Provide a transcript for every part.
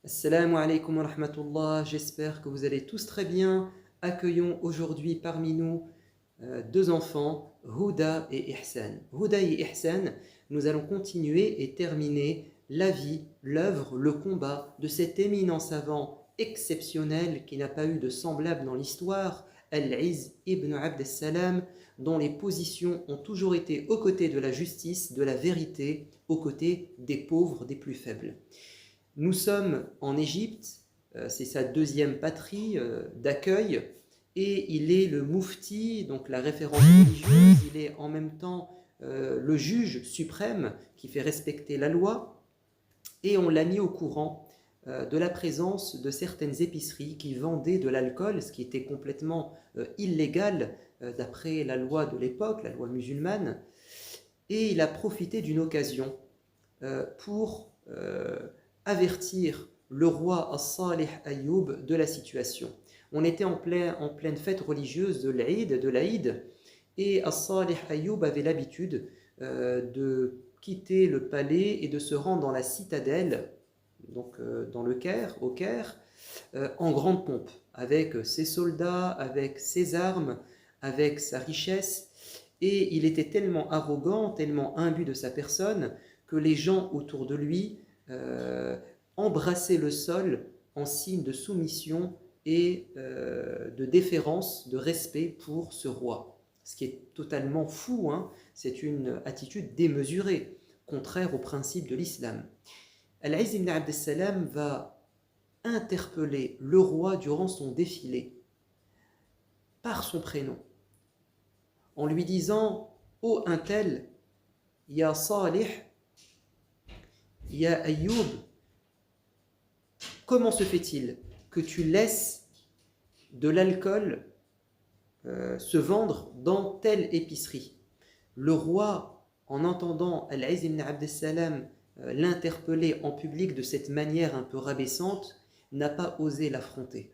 Assalamu alaikum wa rahmatullah, j'espère que vous allez tous très bien. Accueillons aujourd'hui parmi nous deux enfants, Houda et Ihsan. Houda et Ihsan, nous allons continuer et terminer la vie, l'œuvre, le combat de cet éminent savant exceptionnel qui n'a pas eu de semblable dans l'histoire, Al-Izz ibn Abd salam, dont les positions ont toujours été aux côtés de la justice, de la vérité, aux côtés des pauvres, des plus faibles. Nous sommes en Égypte, c'est sa deuxième patrie d'accueil, et il est le moufti, donc la référence religieuse, il est en même temps le juge suprême qui fait respecter la loi, et on l'a mis au courant de la présence de certaines épiceries qui vendaient de l'alcool, ce qui était complètement illégal d'après la loi de l'époque, la loi musulmane, et il a profité d'une occasion pour avertir le roi As-Salih Ayoub de la situation. On était en pleine fête religieuse de l'Aïd, et As-Salih Ayoub avait l'habitude de quitter le palais et de se rendre dans la citadelle, donc dans le Caire, au Caire, en grande pompe, avec ses soldats, avec ses armes, avec sa richesse, et il était tellement arrogant, tellement imbu de sa personne, que les gens autour de lui embrassaient le sol en signe de soumission et de déférence, de respect pour ce roi. Ce qui est totalement fou, hein. C'est une attitude démesurée, contraire aux principes de l'islam. Al-Izz ibn Abd salam va interpeller le roi durant son défilé par son prénom, en lui disant « Ô un tel, Ya Salih, Ya Ayoub, comment se fait-il que tu laisses de l'alcool se vendre dans telle épicerie ?» Le roi, en entendant Al-Izz ibn Abd salam l'interpeller en public de cette manière un peu rabaissante, n'a pas osé l'affronter.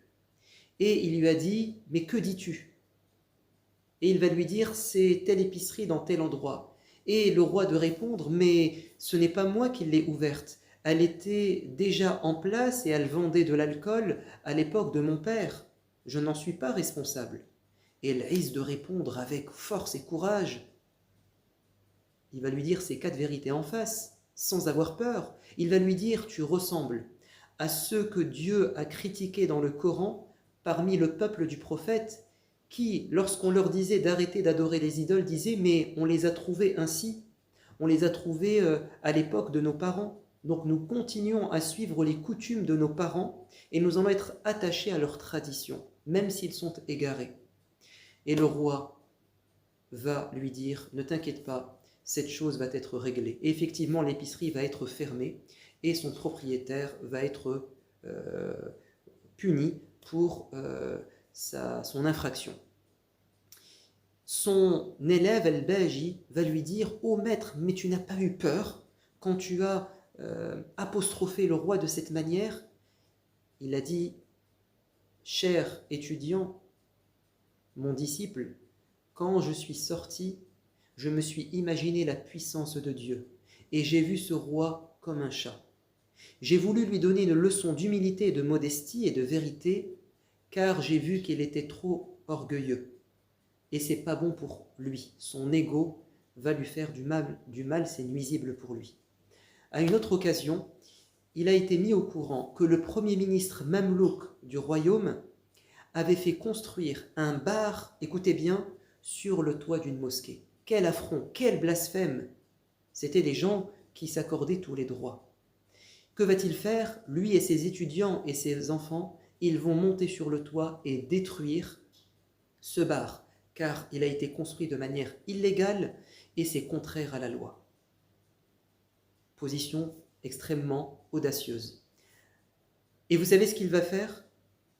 Et il lui a dit « Mais que dis-tu » Et il va lui dire « C'est telle épicerie dans tel endroit ». Et le roi de répondre « Mais ce n'est pas moi qui l'ai ouverte. Elle était déjà en place et elle vendait de l'alcool à l'époque de mon père. Je n'en suis pas responsable. » Et l'Aïs de répondre avec force et courage. Il va lui dire ces quatre vérités en face, sans avoir peur. Il va lui dire « Tu ressembles à ceux que Dieu a critiqués dans le Coran parmi le peuple du prophète, qui, lorsqu'on leur disait d'arrêter d'adorer les idoles, disaient « Mais on les a trouvés ainsi, on les a trouvés à l'époque de nos parents. Donc nous continuons à suivre les coutumes de nos parents et nous allons être attachés à leurs traditions, même s'ils sont égarés. » Et le roi va lui dire « Ne t'inquiète pas, cette chose va être réglée. » Et effectivement, l'épicerie va être fermée et son propriétaire va être puni pour son infraction. Son élève Al-Baji va lui dire « Ô maître, mais tu n'as pas eu peur quand tu as apostrophé le roi de cette manière ?» Il a dit « Cher étudiant, mon disciple, quand je suis sorti, je me suis imaginé la puissance de Dieu et j'ai vu ce roi comme un chat. J'ai voulu lui donner une leçon d'humilité, de modestie et de vérité, car j'ai vu qu'il était trop orgueilleux. Et c'est pas bon pour lui. Son ego va lui faire du mal, c'est nuisible pour lui. » À une autre occasion, il a été mis au courant que le premier ministre mamelouk du royaume avait fait construire un bar, écoutez bien, sur le toit d'une mosquée. Quel affront, quel blasphème! C'étaient des gens qui s'accordaient tous les droits. Que va-t-il faire? Lui et ses étudiants et ses enfants, ils vont monter sur le toit et détruire ce bar, car il a été construit de manière illégale et c'est contraire à la loi. Position extrêmement audacieuse. Et vous savez ce qu'il va faire?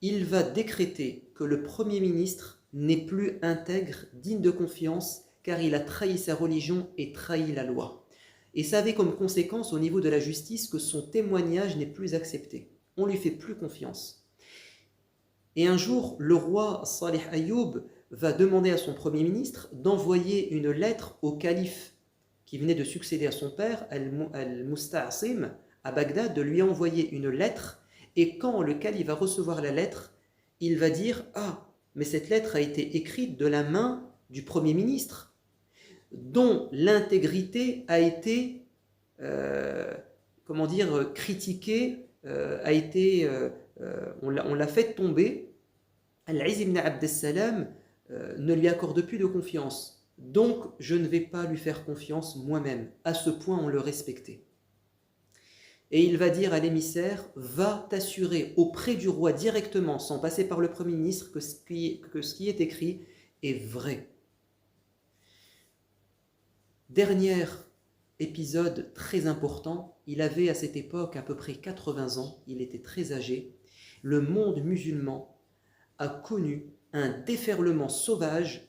Il va décréter que le Premier ministre n'est plus intègre, digne de confiance, car il a trahi sa religion et trahi la loi. Et ça avait comme conséquence au niveau de la justice que son témoignage n'est plus accepté. On ne lui fait plus confiance. Et un jour, le roi Salih Ayoub va demander à son Premier ministre d'envoyer une lettre au calife qui venait de succéder à son père, Al-Musta'sim, à Bagdad, de lui envoyer une lettre Et quand le calife va recevoir la lettre, il va dire « Ah, mais cette lettre a été écrite de la main du Premier ministre, dont l'intégrité a été, critiquée, on l'a fait tomber. Al-Izz ibn Abd Salam ne lui accorde plus de confiance. Donc, je ne vais pas lui faire confiance moi-même. À ce point, on le respectait. » Et il va dire à l'émissaire, va t'assurer auprès du roi directement, sans passer par le Premier ministre, que ce qui est écrit est vrai. Dernier épisode très important, il avait à cette époque à peu près 80 ans, il était très âgé. Le monde musulman a connu un déferlement sauvage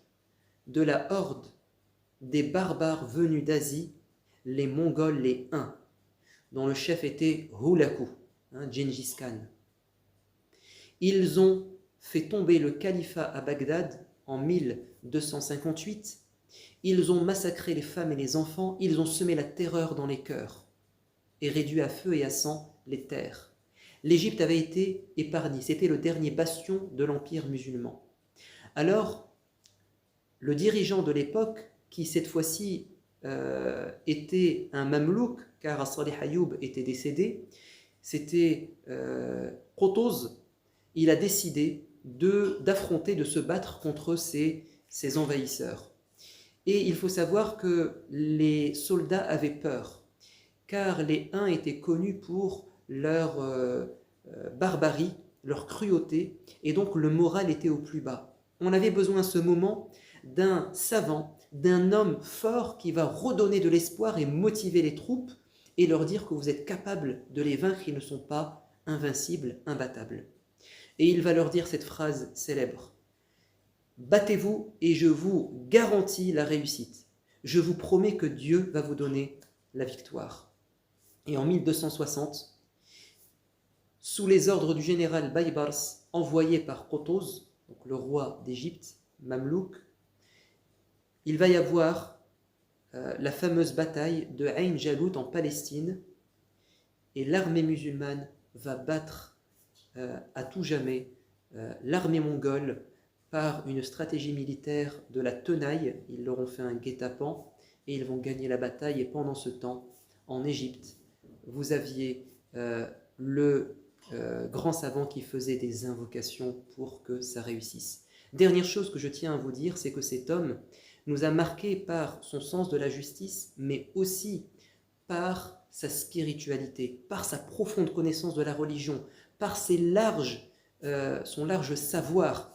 de la horde des barbares venus d'Asie, les Mongols, les Huns, dont le chef était Hulaku, Gengis Khan. Ils ont fait tomber le califat à Bagdad en 1258. Ils ont massacré les femmes et les enfants, ils ont semé la terreur dans les cœurs et réduit à feu et à sang les terres. L'Égypte avait été épargnée, c'était le dernier bastion de l'empire musulman. Alors, le dirigeant de l'époque, qui cette fois-ci était un mamelouk, car As-Salih Ayoub était décédé, c'était Qutuz, il a décidé d'affronter, de se battre contre ces envahisseurs. Et il faut savoir que les soldats avaient peur, car les Huns étaient connus pour leur barbarie, leur cruauté, et donc le moral était au plus bas. On avait besoin à ce moment d'un savant, d'un homme fort qui va redonner de l'espoir et motiver les troupes et leur dire que vous êtes capables de les vaincre, ils ne sont pas invincibles, imbattables. Et il va leur dire cette phrase célèbre. Battez-vous et je vous garantis la réussite. Je vous promets que Dieu va vous donner la victoire. Et en 1260, sous les ordres du général Baybars, envoyé par Qutuz, donc le roi d'Égypte, Mamelouk, il va y avoir la fameuse bataille de Ain Jalut en Palestine, et l'armée musulmane va battre à tout jamais l'armée mongole par une stratégie militaire de la tenaille. Ils leur ont fait un guet-apens et ils vont gagner la bataille. Et pendant ce temps, en Égypte, vous aviez le grand savant qui faisait des invocations pour que ça réussisse. Dernière chose que je tiens à vous dire, c'est que cet homme nous a marqué par son sens de la justice, mais aussi par sa spiritualité, par sa profonde connaissance de la religion, par son large savoir.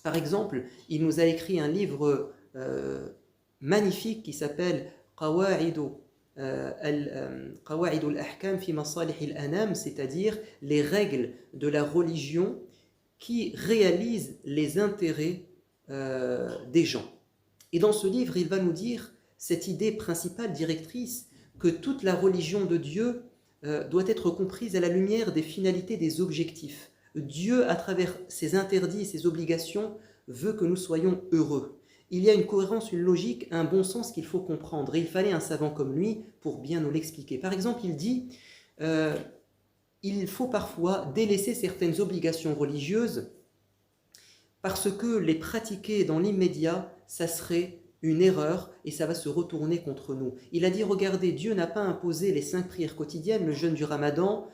Par exemple, il nous a écrit un livre magnifique qui s'appelle Qawa'id al-Ahkam fi Masalih al-Anam, c'est-à-dire les règles de la religion qui réalisent les intérêts des gens. Et dans ce livre, il va nous dire cette idée principale, directrice, que toute la religion de Dieu doit être comprise à la lumière des finalités, des objectifs. Dieu, à travers ses interdits et ses obligations, veut que nous soyons heureux. Il y a une cohérence, une logique, un bon sens qu'il faut comprendre. Et il fallait un savant comme lui pour bien nous l'expliquer. Par exemple, il dit il faut parfois délaisser certaines obligations religieuses parce que les pratiquer dans l'immédiat, ça serait une erreur et ça va se retourner contre nous. Il a dit, regardez, Dieu n'a pas imposé les 5 prières quotidiennes, le jeûne du Ramadan,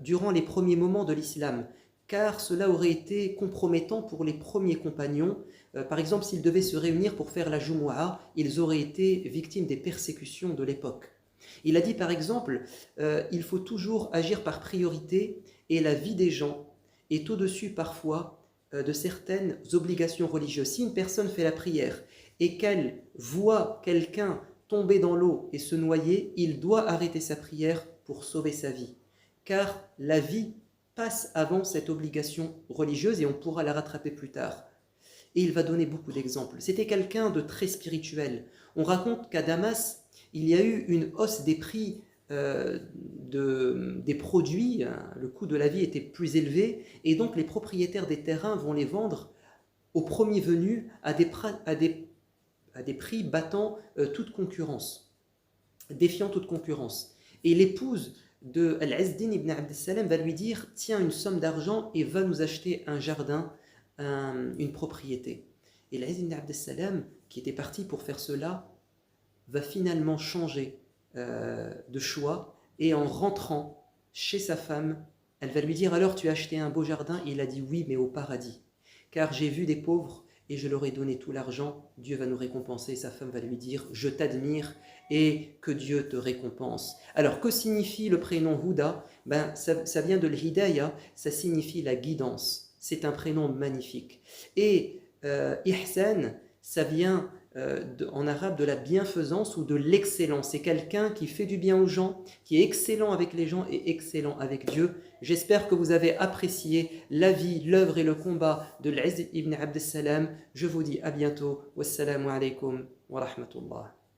durant les premiers moments de l'islam, car cela aurait été compromettant pour les premiers compagnons. Par exemple, s'ils devaient se réunir pour faire la Jumu'ah, ils auraient été victimes des persécutions de l'époque. Il a dit par exemple, il faut toujours agir par priorité et la vie des gens est au-dessus parfois de certaines obligations religieuses. Si une personne fait la prière et qu'elle voit quelqu'un tomber dans l'eau et se noyer, il doit arrêter sa prière pour sauver sa vie. Car la vie passe avant cette obligation religieuse et on pourra la rattraper plus tard. Et il va donner beaucoup d'exemples. C'était quelqu'un de très spirituel. On raconte qu'à Damas, il y a eu une hausse des prix des produits, le coût de la vie était plus élevé, et donc les propriétaires des terrains vont les vendre au premier venu à des prix battant toute concurrence, défiant toute concurrence. Et l'épouse de Al-Izz-Din ibn Abd al-Salam va lui dire: tiens une somme d'argent et va nous acheter un jardin, une propriété. Et Al-Izz ibn Abd al-Salam, qui était parti pour faire cela, va finalement changer de choix, et en rentrant chez sa femme, elle va lui dire: alors tu as acheté un beau jardin? Et il a dit: oui, mais au paradis, car j'ai vu des pauvres et je leur ai donné tout l'argent, Dieu va nous récompenser. Sa femme va lui dire: je t'admire et que Dieu te récompense. Alors que signifie le prénom Houda? Ça vient de l'hidayah, ça signifie la guidance. C'est un prénom magnifique. Et Ihsan, ça vient en arabe de la bienfaisance ou de l'excellence. C'est quelqu'un qui fait du bien aux gens, qui est excellent avec les gens et excellent avec Dieu. J'espère que vous avez apprécié la vie, l'œuvre et le combat de l'Izz ibn Abd al-Salam. Je vous dis à bientôt. Wassalamu alaikum wa rahmatullah.